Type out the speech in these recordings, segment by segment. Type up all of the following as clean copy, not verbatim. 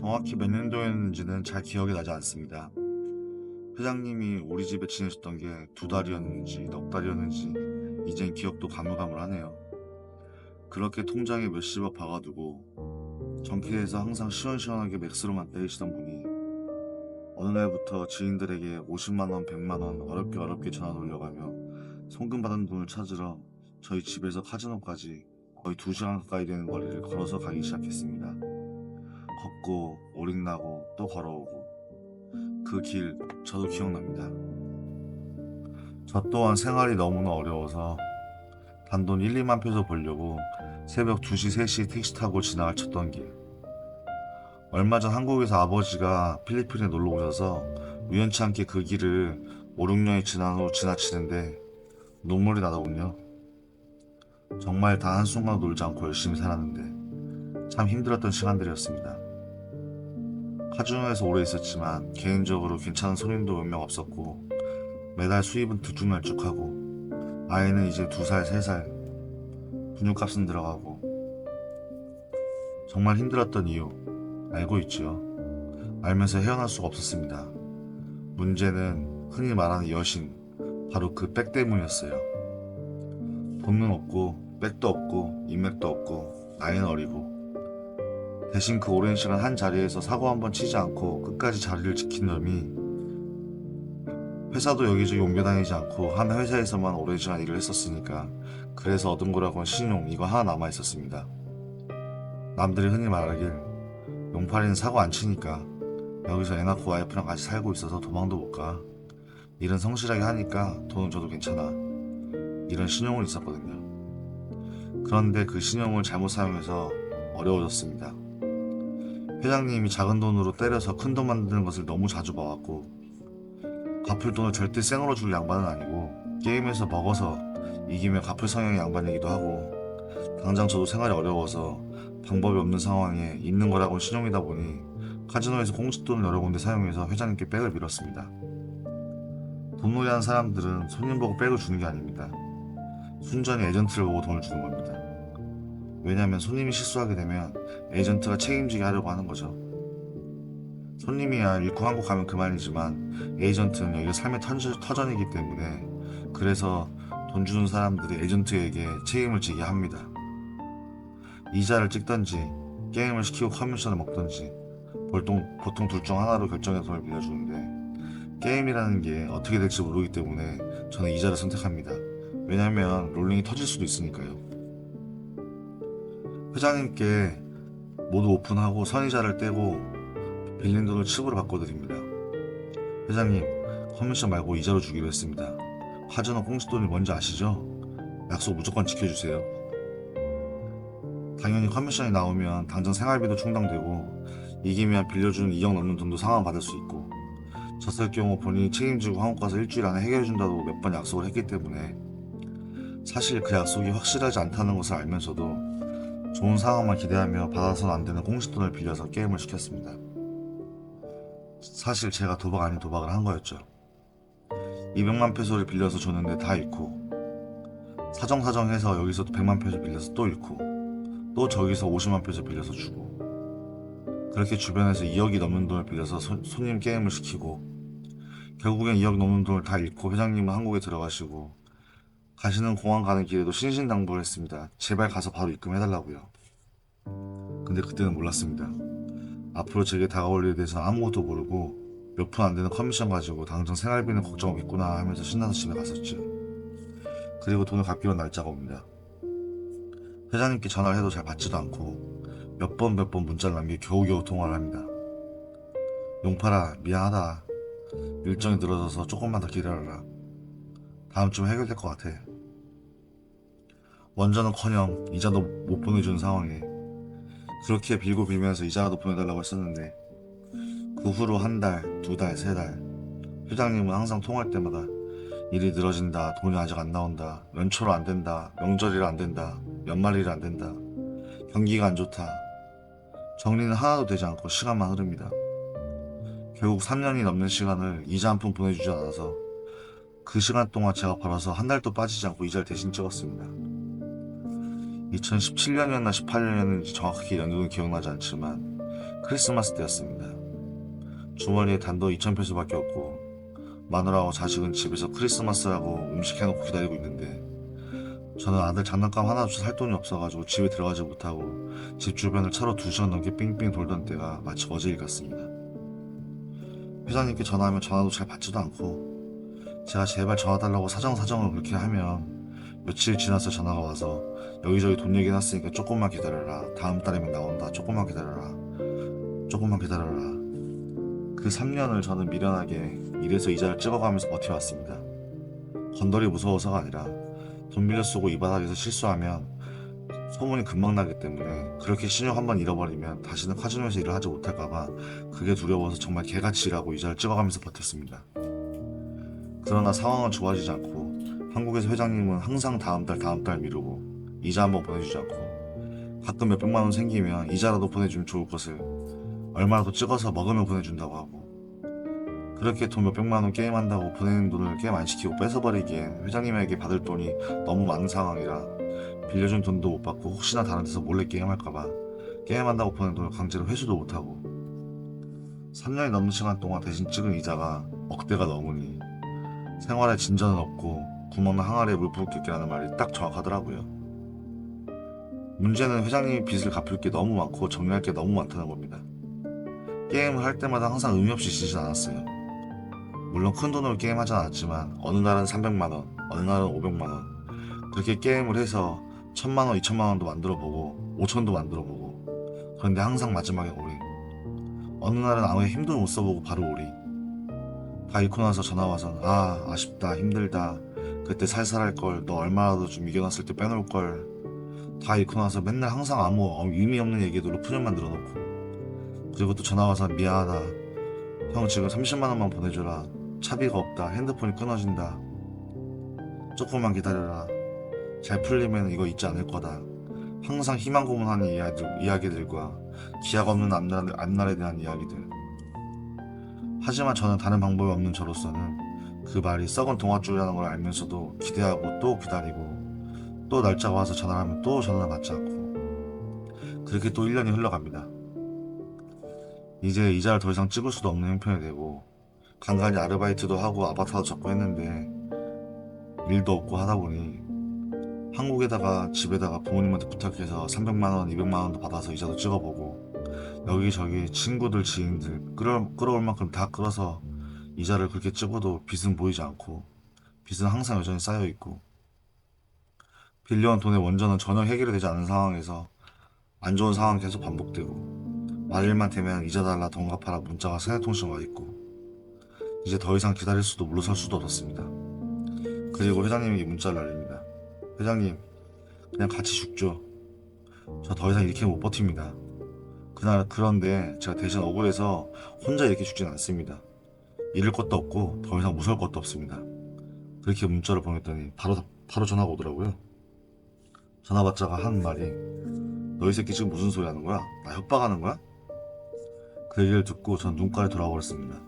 정확히 몇 년도였는지는 잘 기억이 나지 않습니다. 회장님이 우리 집에 지내셨던 게 2달이었는지 넉 달이었는지 이젠 기억도 가물가물하네요. 그렇게 통장에 몇십억 박아두고 정키에서 항상 시원시원하게 맥스로만 때리시던 분이 어느 날부터 지인들에게 50만원, 100만원 어렵게 어렵게 전화 돌려가며 송금 받은 돈을 찾으러 저희 집에서 카지노까지 거의 2시간 가까이 되는 거리를 걸어서 가기 시작했습니다. 걷고 오링나고 또 걸어오고 그 길 저도 기억납니다. 저 또한 생활이 너무나 어려워서 단돈 1, 2만 페소 벌려고 새벽 2시, 3시 택시 타고 지나갈 쳤던 길. 얼마 전 한국에서 아버지가 필리핀에 놀러 오셔서 우연치 않게 그 길을 5, 6년이 지난 후 지나치는데 눈물이 나더군요. 정말 단 한순간 놀지 않고 열심히 살았는데 참 힘들었던 시간들이었습니다. 카지노에서 오래 있었지만 개인적으로 괜찮은 손님도 몇 명 없었고 매달 수입은 들쭉날쭉하고 아이는 이제 2살, 3살, 분유값은 들어가고 정말 힘들었던 이유 알고 있죠. 알면서 헤어날 수가 없었습니다. 문제는 흔히 말하는 여신, 바로 그 백 때문이었어요. 돈은 없고 백도 없고 인맥도 없고 나이는 어리고 대신 그 오랜 시간 한 자리에서 사고 한번 치지 않고 끝까지 자리를 지킨 점이 회사도 여기저기 옮겨다니지 않고 한 회사에서만 오랜 시간 일을 했었으니까 그래서 얻은 거라고는 신용 이거 하나 남아있었습니다. 남들이 흔히 말하길 용팔이는 사고 안 치니까 여기서 애 낳고 와이프랑 같이 살고 있어서 도망도 못 가. 일은 성실하게 하니까 돈은 줘도 괜찮아. 이런 신용은 있었거든요. 그런데 그 신용을 잘못 사용해서 어려워졌습니다. 회장님이 작은 돈으로 때려서 큰 돈 만드는 것을 너무 자주 봐왔고 갚을 돈을 절대 생으로 줄 양반은 아니고 게임에서 먹어서 이기면 갚을 성향의 양반이기도 하고 당장 저도 생활이 어려워서 방법이 없는 상황에 있는 거라고는 신용이다 보니 카지노에서 공식돈을 여러 군데 사용해서 회장님께 백을 밀었습니다. 돈놀이 하는 사람들은 손님 보고 백을 주는 게 아닙니다. 순전히 에이전트를 보고 돈을 주는 겁니다. 왜냐하면 손님이 실수하게 되면 에이전트가 책임지게 하려고 하는 거죠. 손님이야 잃고 한국 가면 그만이지만 에이전트는 여기가 삶의 터전이기 때문에 그래서 돈 주는 사람들이 에이전트에게 책임을 지게 합니다. 이자를 찍던지 게임을 시키고 커미션을 먹던지 보통 둘 중 하나로 결정해서 돈을 빌려주는데 게임이라는 게 어떻게 될지 모르기 때문에 저는 이자를 선택합니다. 왜냐면 롤링이 터질 수도 있으니까요. 회장님께 모두 오픈하고 선이자를 떼고 빌린 돈을 칩으로 바꿔드립니다. 회장님, 커미션 말고 이자로 주기로 했습니다. 카지노 공식돈이 뭔지 아시죠? 약속 무조건 지켜주세요. 당연히 커미션이 나오면 당장 생활비도 충당되고 이기면 빌려준 2억 넘는 돈도 상환받을 수 있고 졌을 경우 본인이 책임지고 한국 가서 일주일 안에 해결해준다고 몇 번 약속을 했기 때문에 사실 그 약속이 확실하지 않다는 것을 알면서도 좋은 상황만 기대하며 받아서는 안 되는 공식돈을 빌려서 게임을 시켰습니다. 사실 제가 도박 아닌 도박을 한 거였죠. 200만 페소를 빌려서 줬는데 다 잃고 사정사정해서 여기서 100만 페소 빌려서 또 잃고 또 저기서 50만 페소 빌려서 주고 그렇게 주변에서 2억이 넘는 돈을 빌려서 손님 게임을 시키고 결국엔 2억 넘는 돈을 다 잃고 회장님은 한국에 들어가시고 가시는 공항 가는 길에도 신신당부를 했습니다. 제발 가서 바로 입금해달라고요. 근데 그때는 몰랐습니다. 앞으로 제게 다가올 일에 대해서 아무것도 모르고 몇 푼 안 되는 커미션 가지고 당장 생활비는 걱정 없겠구나 하면서 신나서 집에 갔었죠. 그리고 돈을 갚기로 날짜가 옵니다. 회장님께 전화를 해도 잘 받지도 않고 몇 번 문자를 남겨 겨우겨우 통화를 합니다. 용팔아 미안하다. 일정이 늘어져서 조금만 더 기다려라. 다음 주면 해결될 것 같아. 원전은커녕 이자도 못 보내주는 상황에 그렇게 빌고 빌면서 이자라도 보내달라고 했었는데 그 후로 한 달, 2달, 3달 회장님은 항상 통화할 때마다 일이 늘어진다, 돈이 아직 안 나온다, 연초로 안 된다, 명절이라 안 된다, 연말이라 안 된다, 경기가 안 좋다. 정리는 하나도 되지 않고 시간만 흐릅니다. 결국 3년이 넘는 시간을 이자 한 푼 보내주지 않아서 그 시간 동안 제가 벌어서 한 달도 빠지지 않고 이자를 대신 찍었습니다. 2017년이었나 18년이었는지 정확하게 연도는 기억나지 않지만 크리스마스 때였습니다. 주머니에 단돈 2,000페소밖에 없고 마누라하고 자식은 집에서 크리스마스라고 음식 해놓고 기다리고 있는데 저는 아들 장난감 하나도 살 돈이 없어가지고 집에 들어가지 못하고 집 주변을 차로 2시간 넘게 삥삥 돌던 때가 마치 어제일 같습니다. 회장님께 전화하면 전화도 잘 받지도 않고 제가 제발 전화 달라고 사정을 그렇게 하면 며칠 지나서 전화가 와서 여기저기 돈 얘기해놨으니까 조금만 기다려라. 다음 달이면 나온다. 조금만 기다려라. 조금만 기다려라. 그 3년을 저는 미련하게 일해서 이자를 찍어가면서 버텨왔습니다. 건달이 무서워서가 아니라 돈 빌려 쓰고 이 바닥에서 실수하면 소문이 금방 나기 때문에 그렇게 신용 한번 잃어버리면 다시는 카지노에서 일을 하지 못할까봐 그게 두려워서 정말 개같이 일하고 이자를 찍어가면서 버텼습니다. 그러나 상황은 좋아지지 않고 한국에서 회장님은 항상 다음 달 미루고 이자 한번 보내주지 않고 가끔 몇백만 원 생기면 이자라도 보내주면 좋을 것을 얼마라도 찍어서 먹으면 보내준다고 하고 그렇게 돈 몇백만 원 게임한다고 보내는 돈을 게임 안 시키고 뺏어버리기엔 회장님에게 받을 돈이 너무 많은 상황이라 빌려준 돈도 못 받고 혹시나 다른 데서 몰래 게임할까봐 게임한다고 보낸 돈을 강제로 회수도 못하고 3년이 넘는 시간 동안 대신 찍은 이자가 억대가 넘으니 생활에 진전은 없고 구멍난 항아리에 물 부을게라는 말이 딱 정확하더라고요. 문제는 회장님이 빚을 갚을 게 너무 많고 정리할 게 너무 많다는 겁니다. 게임을 할 때마다 항상 의미 없이 지진 않았어요. 물론 큰 돈으로 게임하지 않았지만 어느 날은 300만원, 어느 날은 500만원 그렇게 게임을 해서 1000만원, 2000만원도 만들어보고 5천도 만들어보고 그런데 항상 마지막에 오리. 어느 날은 아무 힘도 못 써보고 바로 오리. 다 잃고 나서 전화와서 아쉽다 힘들다 그때 살살 할걸 너 얼마라도 좀 이겨놨을 때 빼놓을걸 다 잃고 나서 맨날 항상 아무 의미 없는 얘기들로 푸념만 늘어놓고 그리고 또 전화와서 미안하다 형 지금 30만원만 보내줘라 차비가 없다 핸드폰이 끊어진다 조금만 기다려라 잘 풀리면 이거 잊지 않을 거다 항상 희망 고문하는 이야기들과 기약 없는 앞날에 대한 이야기들 하지만 저는 다른 방법이 없는 저로서는 그 말이 썩은 동화줄이라는 걸 알면서도 기대하고 또 기다리고 또 날짜가 와서 전화를 하면 또 전화를 받지 않고 그렇게 또 1년이 흘러갑니다. 이제 이자를 더 이상 찍을 수도 없는 형편이 되고 간간히 아르바이트도 하고 아바타도 잡고 했는데 일도 없고 하다 보니 한국에다가 집에다가 부모님한테 부탁해서 300만원, 200만원도 받아서 이자도 찍어보고 여기저기 친구들, 지인들 끌어올 만큼 다 끌어서 이자를 그렇게 찍어도 빚은 보이지 않고 빚은 항상 여전히 쌓여있고 빌려온 돈의 원전은 전혀 해결이 되지 않은 상황에서 안 좋은 상황이 계속 반복되고 말일만 되면 이자 달라 돈 갚아라 문자가 3-4통씩 와있고 이제 더 이상 기다릴 수도 물러설 수도 없었습니다. 그리고 회장님에게 문자를 날립니다. 회장님 그냥 같이 죽죠. 저 더 이상 이렇게 못 버팁니다. 그런데 제가 대신 억울해서 혼자 이렇게 죽진 않습니다. 잃을 것도 없고 더 이상 무서울 것도 없습니다. 그렇게 문자를 보냈더니 바로 전화가 오더라고요. 전화 받자가 한 말이 너 이 새끼 지금 무슨 소리 하는 거야? 나 협박하는 거야? 그 얘기를 듣고 전 눈가에 돌아버렸습니다.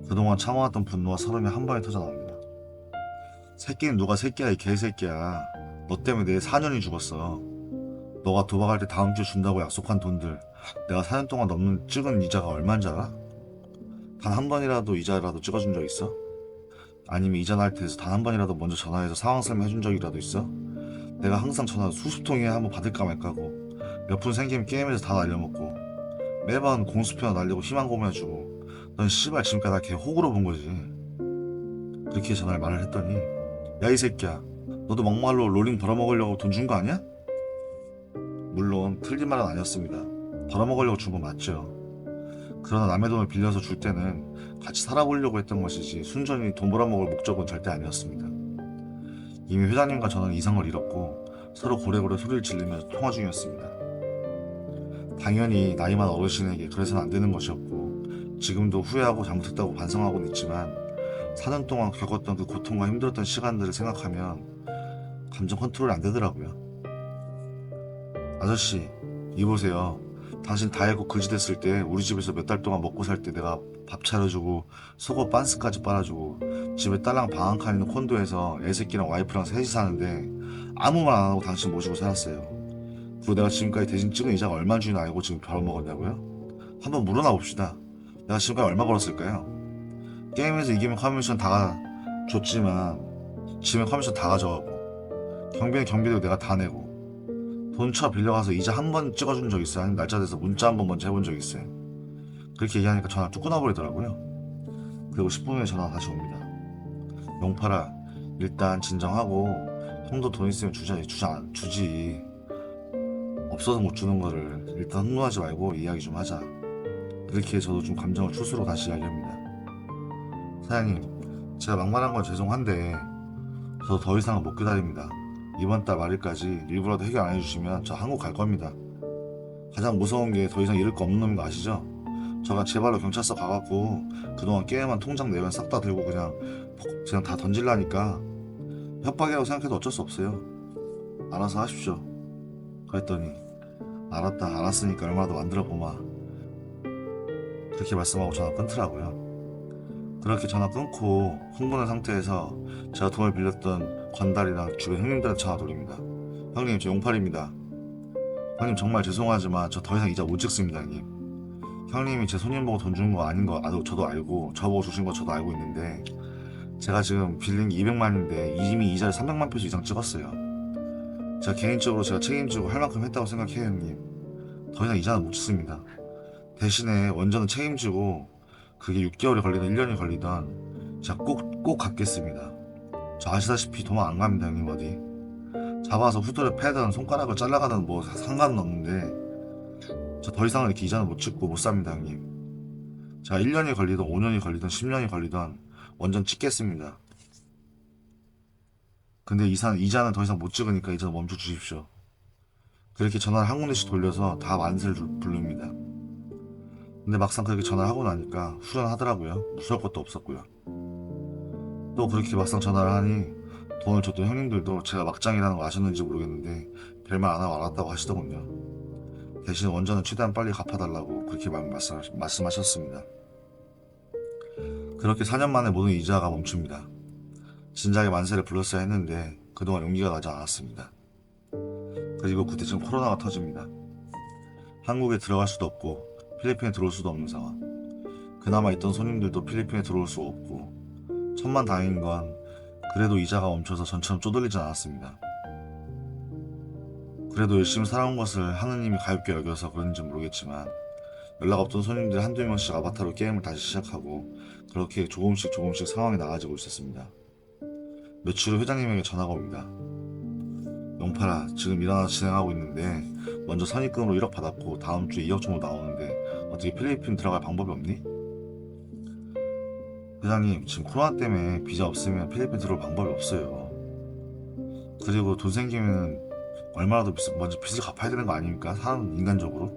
그동안 참아왔던 분노와 서름이 한 번에 터져나옵니다. 새끼는 누가 새끼야 이 개새끼야. 너 때문에 내 4년이 죽었어. 너가 도박할 때 다음 주에 준다고 약속한 돈들 내가 4년 동안 넘는 찍은 이자가 얼마인 줄 알아? 단 한 번이라도 이자라도 찍어준 적 있어? 아니면 이자 날 때에서 단 한 번이라도 먼저 전화해서 상황 설명해준 적이라도 있어? 내가 항상 전화 수십 통에 한번 받을까 말까고 몇 푼 생기면 게임에서 다 날려먹고 매번 공수표 날리고 희망 고문해주고 넌 씨발 지금까지 나 걔 호구로 본 거지. 그렇게 전화를 말을 했더니 야 이 새끼야 너도 막말로 롤링 벌어먹으려고 돈 준 거 아니야? 물론 틀린 말은 아니었습니다. 벌어먹으려고 준 건 맞죠. 그러나 남의 돈을 빌려서 줄 때는 같이 살아보려고 했던 것이지 순전히 돈 벌어먹을 목적은 절대 아니었습니다. 이미 회장님과 저는 이성을 잃었고 서로 고래고래 소리를 지르면서 통화 중이었습니다. 당연히 나이 많은 어르신에게 그래서는 안 되는 것이었고 지금도 후회하고 잘못했다고 반성하고는 있지만 4년 동안 겪었던 그 고통과 힘들었던 시간들을 생각하면 감정 컨트롤이 안 되더라고요. 아저씨 이보세요. 당신 다 해고 거지됐을 때 우리 집에서 몇 달 동안 먹고 살 때 내가 밥 차려주고 속옷 반스까지 빨아주고 집에 딸랑 방 한 칸 있는 콘도에서 애새끼랑 와이프랑 셋이 사는데 아무 말 안 하고 당신 모시고 살았어요. 그 그리고 내가 지금까지 대신 찍은 이자가 얼마인지는 알고 지금 벌어먹었냐고요? 한번 물어나 봅시다. 내가 지금까지 얼마 벌었을까요? 게임에서 이기면 커미션 다 줬지만 지면 커미션 다 가져가고 경비는 경비도 내가 다 내고 돈 쳐 빌려가서 이자 한 번 찍어준 적 있어요? 아니면 날짜 돼서 문자 한 번 먼저 해본 적 있어요? 그렇게 얘기하니까 전화 뚝 끊어버리더라고요. 그리고 10분 후에 전화가 다시 옵니다. 용팔아, 일단 진정하고 형도 돈 있으면 주지. 없어서 못 주는 거를 일단 흥분하지 말고 이야기 좀 하자. 그렇게 저도 좀 감정을 추스르고 다시 이야기합니다. 사장님, 제가 막말한 건 죄송한데 저도 더 이상은 못 기다립니다. 이번 달 말일까지 일부라도 해결 안 해주시면 저 한국 갈 겁니다. 가장 무서운 게 더 이상 잃을 거 없는 놈인 거 아시죠? 저가 제발로 경찰서 가갖고 그동안 게임한 통장 내면 싹 다 들고 그냥 다 던질라니까 협박이라고 생각해도 어쩔 수 없어요. 알아서 하십시오. 그랬더니 알았다, 알았으니까 얼마라도 만들어 보마. 그렇게 말씀하고 전화 끊더라고요. 그렇게 전화 끊고 흥분한 상태에서 제가 돈을 빌렸던 건달이랑 주변 형님들한테 전화 돌립니다. 형님, 저 용팔입니다. 형님 정말 죄송하지만 저 더 이상 이자 못 찍습니다. 형님, 형님이 제 손님 보고 돈 주는 거 아닌 거 저도 알고 저보고 주신 거 저도 알고 있는데 제가 지금 빌린 게 200만인데 이미 이자를 300만 페소 이상 찍었어요. 제가 개인적으로 제가 책임지고 할 만큼 했다고 생각해요. 형님, 더 이상 이자는 못 찍습니다. 대신에 원전은 책임지고 그게 6개월이 걸리든 1년이 걸리든 제가 꼭 갚겠습니다. 저 아시다시피 도망 안 갑니다. 형님, 어디 잡아서 후드를 패든 손가락을 잘라가든 뭐 상관은 없는데 저 더 이상은 이렇게 이자는 못 찍고 못 삽니다. 형님, 제가 1년이 걸리든 5년이 걸리든 10년이 걸리든 원전 찍겠습니다. 근데 이자는 더 이상 못 찍으니까 이자는 멈춰 주십시오. 그렇게 전화를 한 군데씩 돌려서 다 만세를 부릅니다. 근데 막상 그렇게 전화를 하고 나니까 후련하더라고요. 무서울 것도 없었고요. 또 그렇게 막상 전화를 하니 돈을 줬던 형님들도 제가 막장이라는 거 아셨는지 모르겠는데 별말 안 하고 알았다고 하시더군요. 대신 원전은 최대한 빨리 갚아달라고 그렇게 말씀하셨습니다. 그렇게 4년 만에 모든 이자가 멈춥니다. 진작에 만세를 불렀어야 했는데 그동안 용기가 나지 않았습니다. 그리고 그때쯤 코로나가 터집니다. 한국에 들어갈 수도 없고 필리핀에 들어올 수도 없는 상황. 그나마 있던 손님들도 필리핀에 들어올 수 없고 천만다행인 건 그래도 이자가 멈춰서 전처럼 쪼들리진 않았습니다. 그래도 열심히 살아온 것을 하느님이 가볍게 여겨서 그런지 모르겠지만 연락 없던 손님들이 한두 명씩 아바타로 게임을 다시 시작하고 그렇게 조금씩 상황이 나아지고 있었습니다. 며칠 후 회장님에게 전화가 옵니다. 용팔아, 지금 일 하나 진행하고 있는데 먼저 선입금으로 1억 받았고 다음 주에 2억 정도 나오는데 어떻게 필리핀 들어갈 방법이 없니? 회장님, 지금 코로나 때문에 비자 없으면 필리핀 들어올 방법이 없어요. 그리고 돈 생기면 얼마라도 먼저 빚을 갚아야 되는 거 아닙니까? 사람은 인간적으로.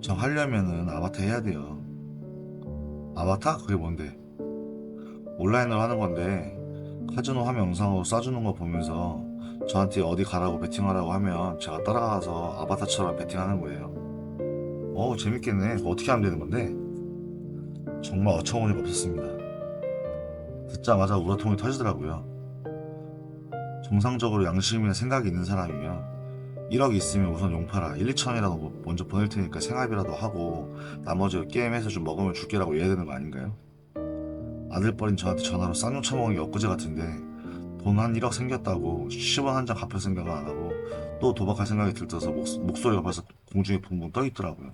정 하려면은 아바타 해야 돼요. 아바타? 그게 뭔데? 온라인으로 하는 건데 카지노 화면 영상으로 쏴주는 거 보면서 저한테 어디 가라고 베팅하라고 하면 제가 따라가서 아바타처럼 베팅하는 거예요. 재밌겠네. 그거 어떻게 하면 되는 건데? 정말 어처구니가 없었습니다. 듣자마자 우라통이 터지더라고요. 정상적으로 양심 있는 생각이 있는 사람이면 1억 있으면 우선 용팔아 1, 2천이라도 먼저 보낼 테니까 생활비라도 하고 나머지 게임해서 좀 먹으면 줄게라고 해야 되는 거 아닌가요? 아들뻘인 저한테 전화로 쌍욕 처먹은 게 엊그제 같은데 돈 한 1억 생겼다고 10원 한 장 갚을 생각은 안 하고 또 도박할 생각이 들떠서 목소리가 벌써 공중에 붕붕 떠 있더라고요.